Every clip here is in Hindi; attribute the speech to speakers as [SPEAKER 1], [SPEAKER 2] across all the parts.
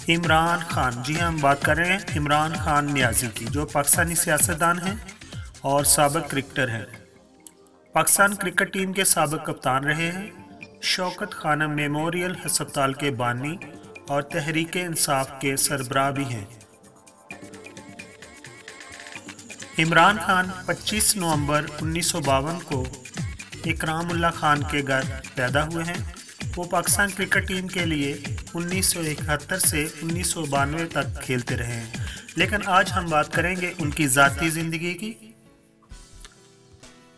[SPEAKER 1] इमरान खान, जी हाँ, हम बात कर रहे हैं इमरान खान नियाज़ी की, जो पाकिस्तानी सियासतदान हैं और साबिक क्रिकेटर हैं। पाकिस्तान क्रिकेट टीम के साबिक कप्तान रहे हैं। शौकत खानम मेमोरियल हस्पताल के बानी और तहरीक इंसाफ के सरबराह भी हैं। इमरान खान 25 नवंबर 1952 को इकरामुल्लाह खान के घर पैदा हुए हैं। वो पाकिस्तान क्रिकेट टीम के लिए 1971 से 1992 तक खेलते रहे हैं। लेकिन आज हम बात करेंगे उनकी ज़ाती ज़िंदगी की।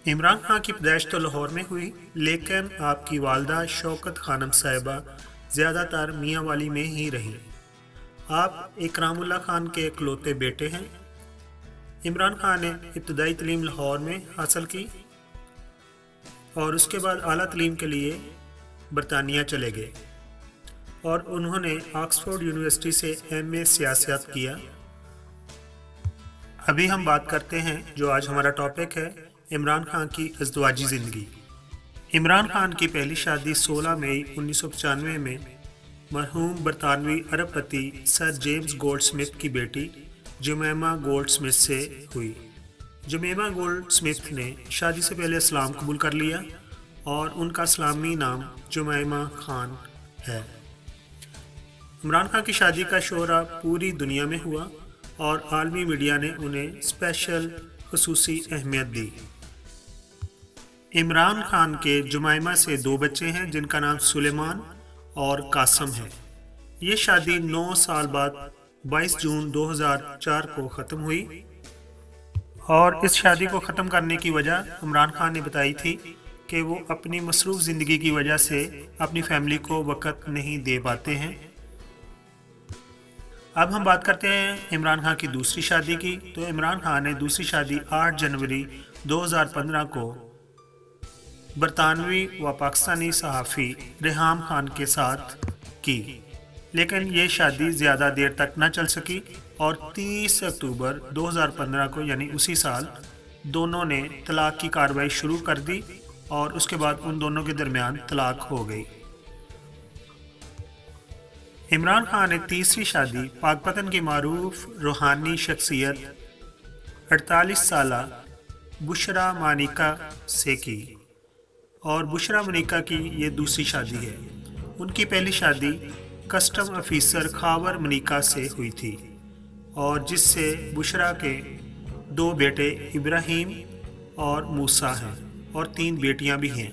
[SPEAKER 1] इमरान खान की पैदाइश तो लाहौर में हुई, लेकिन आपकी वालदा शौकत खानम साहिबा ज़्यादातर मियाँ वाली में ही रहीं। आप इकरामुल्लाह खान के इकलौते बेटे हैं। इमरान खान ने इब्तदाई तालीम लाहौर में हासिल की और उसके बाद आला तालीम के लिए बरतानिया चले गए और उन्होंने ऑक्सफोर्ड यूनिवर्सिटी से एमए सियासत किया। अभी हम बात करते हैं जो आज हमारा टॉपिक है, इमरान खान की अज़दवाजी ज़िंदगी। इमरान खान की पहली शादी 16 मई 1995 में मरहूम बरतानवी अरबपति सर जेम्स गोल्डस्मिथ की बेटी जुमैमा गोल्डस्मिथ से हुई। जुमैमा गोल्डस्मिथ ने शादी से पहले इस्लाम कबूल कर लिया और उनका इस्लामी नाम जुमैमा खान है। इमरान खान की शादी का शोहरा पूरी दुनिया में हुआ और आलमी मीडिया ने उन्हें स्पेशल खुसूसी अहमियत दी। इमरान खान के जुमैमा से 2 बच्चे हैं जिनका नाम सुलेमान और कासम है। ये शादी 9 साल बाद 22 जून 2004 को ख़त्म हुई और इस शादी को ख़त्म करने की वजह इमरान खान ने बताई थी कि वो अपनी मसरूफ़ ज़िंदगी की वजह से अपनी फैमिली को वक़्त नहीं दे पाते हैं। अब हम बात करते हैं इमरान खान की दूसरी शादी की। तो इमरान खान ने दूसरी शादी 8 जनवरी 2015 को बरतानवी व पाकिस्तानी सहाफ़ी रेहाम खान के साथ की, लेकिन ये शादी ज़्यादा देर तक न चल सकी और 30 अक्टूबर 2015 को यानी उसी साल दोनों ने तलाक़ की कार्रवाई शुरू कर दी और उसके बाद उन दोनों के दरमियान तलाक़ हो गई। इमरान खान ने तीसरी शादी पाकपतन की मारूफ रूहानी शख्सियत 48 साला बुशरा मानिका से की और बुशरा मानिका की ये दूसरी शादी है। उनकी पहली शादी कस्टम ऑफिसर खावर मनिका से हुई थी और जिससे बुशरा के 2 बेटे इब्राहिम और मूसा हैं और 3 बेटियां भी हैं।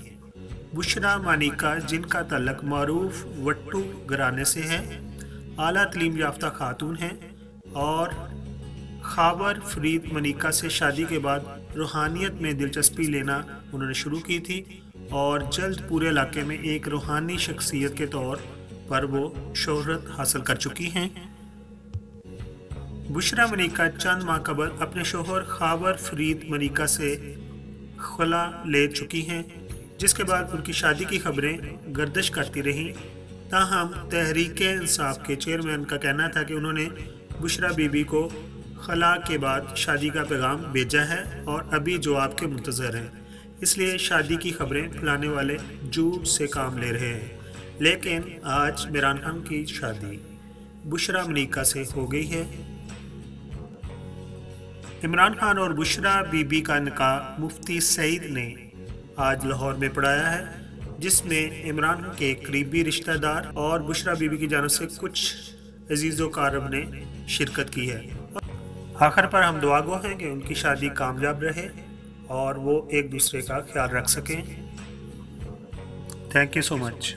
[SPEAKER 1] बुशरा मानिका जिनका तल्लक मारूफ वट्टू घराने से है, आला तालीम याफ्ता खातून हैं और खावर फरीद मनिका से शादी के बाद रूहानियत में दिलचस्पी लेना उन्होंने शुरू की थी और जल्द पूरे इलाके में एक रूहानी शख्सियत के तौर पर वो शोहरत हासिल कर चुकी हैं। बुशरा मनिका चंद माह कबल अपने शोहर खावर फरीद मनिका से खुला ले चुकी हैं, जिसके बाद उनकी शादी की खबरें गर्दिश करती रहीं। ताहम तहरीक इंसाफ के चेयरमैन का कहना था कि उन्होंने बुशरा बीबी को खला के बाद शादी का पैगाम भेजा है और अभी जवाब के मुंतज़र हैं, इसलिए शादी की खबरें फैलाने वाले झूठ से काम ले रहे हैं। लेकिन आज इमरान खान की शादी बुशरा मनिका से हो गई है। इमरान खान और बुशरा बीबी का निकाह मुफ्ती सईद ने आज लाहौर में पढ़ाया है, जिसमें इमरान के करीबी रिश्तेदार और बुशरा बीबी की जानिब से कुछ अजीज़ व क़ारब ने शिरकत की है। आखिर पर हम दुआ गो हैं कि उनकी शादी कामयाब रहे और वो एक दूसरे का ख्याल रख सकें। Thank you so much.